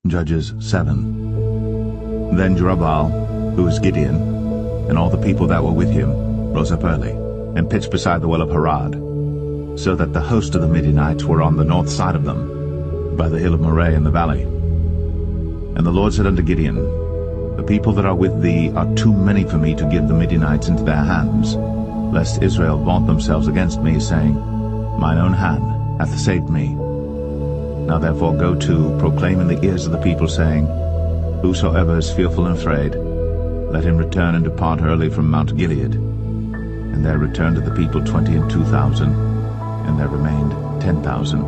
Judges 7. Then Jerubbaal, who is Gideon, and all the people that were with him, rose up early, and pitched beside the well of Harod, so that the host of the Midianites were on the north side of them, by the hill of Moreh in the valley. And the Lord said unto Gideon, The people that are with thee are too many for me to give the Midianites into their hands, lest Israel vaunt themselves against me, saying, Mine own hand hath saved me. Now therefore go to, proclaim in the ears of the people, saying, Whosoever is fearful and afraid, let him return and depart early from Mount Gilead. And there returned to the people 22,000, and there remained 10,000.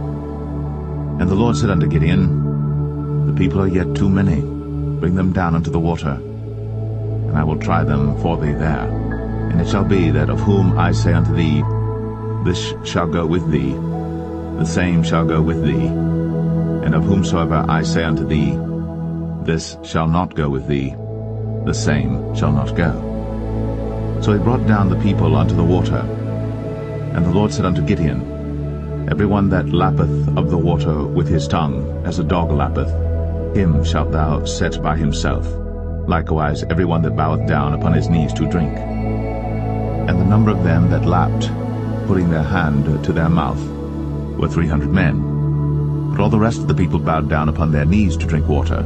And the Lord said unto Gideon, The people are yet too many. Bring them down unto the water, and I will try them for thee there. And it shall be that of whom I say unto thee, This shall go with thee, the same shall go with thee. And of whomsoever I say unto thee, This shall not go with thee, the same shall not go. So he brought down the people unto the water. And the Lord said unto Gideon, Every one that lappeth of the water with his tongue, as a dog lappeth, him shalt thou set by himself. Likewise every one that boweth down upon his knees to drink. And the number of them that lapped, putting their hand to their mouth, were 300 men. But all the rest of the people bowed down upon their knees to drink water.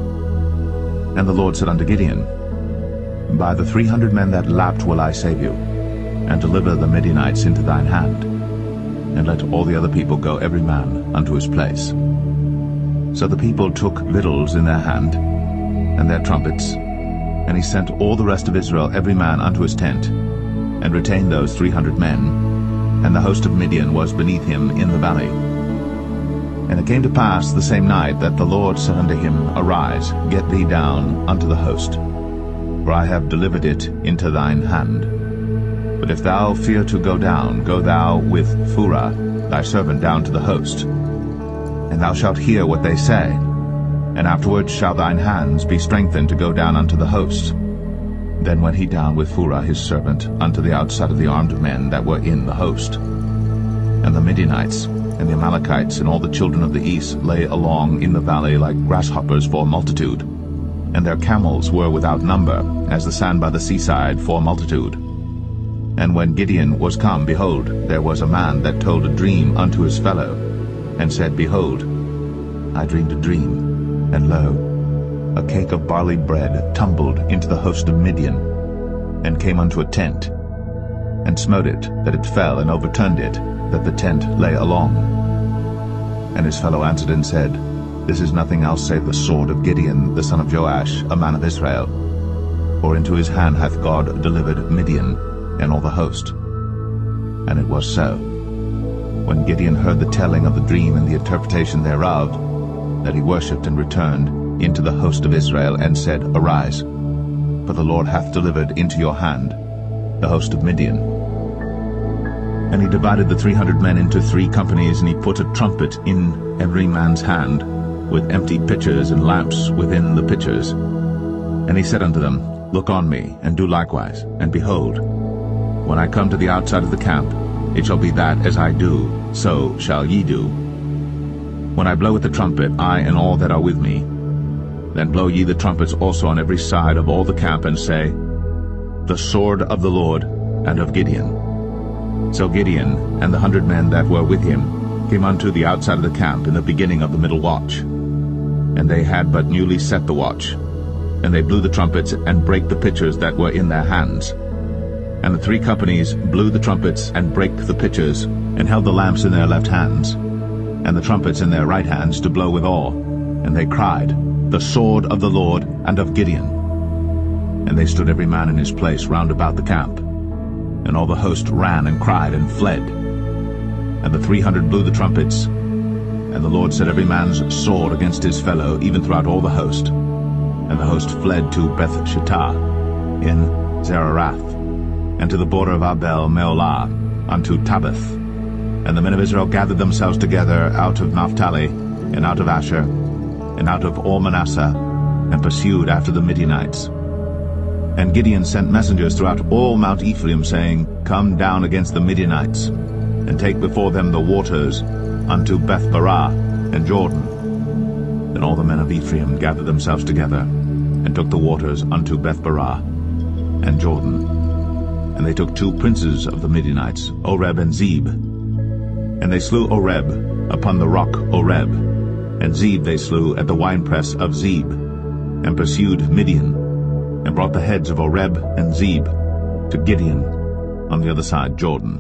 And the Lord said unto Gideon, By the 300 men that lapped will I save you, and deliver the Midianites into thine hand. And let all the other people go every man unto his place. So the people took victuals in their hand, and their trumpets, and he sent all the rest of Israel every man unto his tent, and retained those 300 men, and the host of Midian was beneath him in the valley. And it came to pass the same night that the Lord said unto him, Arise, get thee down unto the host, for I have delivered it into thine hand. But if thou fear to go down, go thou with Phurah thy servant down to the host, and thou shalt hear what they say, and afterward shall thine hands be strengthened to go down unto the host. Then went he down with Phurah his servant unto the outside of the armed men that were in the host. And the Midianites, and the Amalekites, and all the children of the east lay along in the valley like grasshoppers for multitude, and their camels were without number, as the sand by the seaside for multitude. And when Gideon was come, behold, there was a man that told a dream unto his fellow, and said, Behold, I dreamed a dream, and lo, a cake of barley bread tumbled into the host of Midian, and came unto a tent, and smote it, that it fell, and overturned it, that the tent lay along. And his fellow answered and said, This is nothing else save the sword of Gideon the son of Joash, a man of Israel. For into his hand hath God delivered Midian, and all the host. And it was so, when Gideon heard the telling of the dream and the interpretation thereof, that he worshipped and returned into the host of Israel, and said, Arise, for the Lord hath delivered into your hand the host of Midian. And he divided the 300 men into 3 companies, and he put a trumpet in every man's hand, with empty pitchers and lamps within the pitchers. And he said unto them, Look on me, and do likewise. And behold, when I come to the outside of the camp, it shall be that as I do, so shall ye do. When I blow with the trumpet, I and all that are with me, then blow ye the trumpets also on every side of all the camp, and say, The sword of the Lord and of Gideon. So Gideon and the 100 men that were with him came unto the outside of the camp in the beginning of the middle watch. And they had but newly set the watch. And they blew the trumpets, and brake the pitchers that were in their hands. And the 3 companies blew the trumpets, and brake the pitchers, and held the lamps in their left hands, and the trumpets in their right hands, to blow withal. And they cried, The sword of the Lord and of Gideon. And they stood every man in his place round about the camp. And all the host ran and cried and fled. And the 300 blew the trumpets. And the Lord set every man's sword against his fellow, even throughout all the host. And the host fled to Beth-shittah in Zererath, and to the border of Abel-meholah, unto Tabbath. And the men of Israel gathered themselves together out of Naphtali, and out of Asher, and out of all Manasseh, and pursued after the Midianites. And Gideon sent messengers throughout all Mount Ephraim, saying, Come down against the Midianites, and take before them the waters unto Beth-barah and Jordan. Then all the men of Ephraim gathered themselves together, and took the waters unto Bethbarah and Jordan. And they took 2 princes of the Midianites, Oreb and Zeb. And they slew Oreb upon the rock Oreb, and Zeb they slew at the winepress of Zeb, and pursued Midian, and brought the heads of Oreb and Zeb to Gideon on the other side Jordan.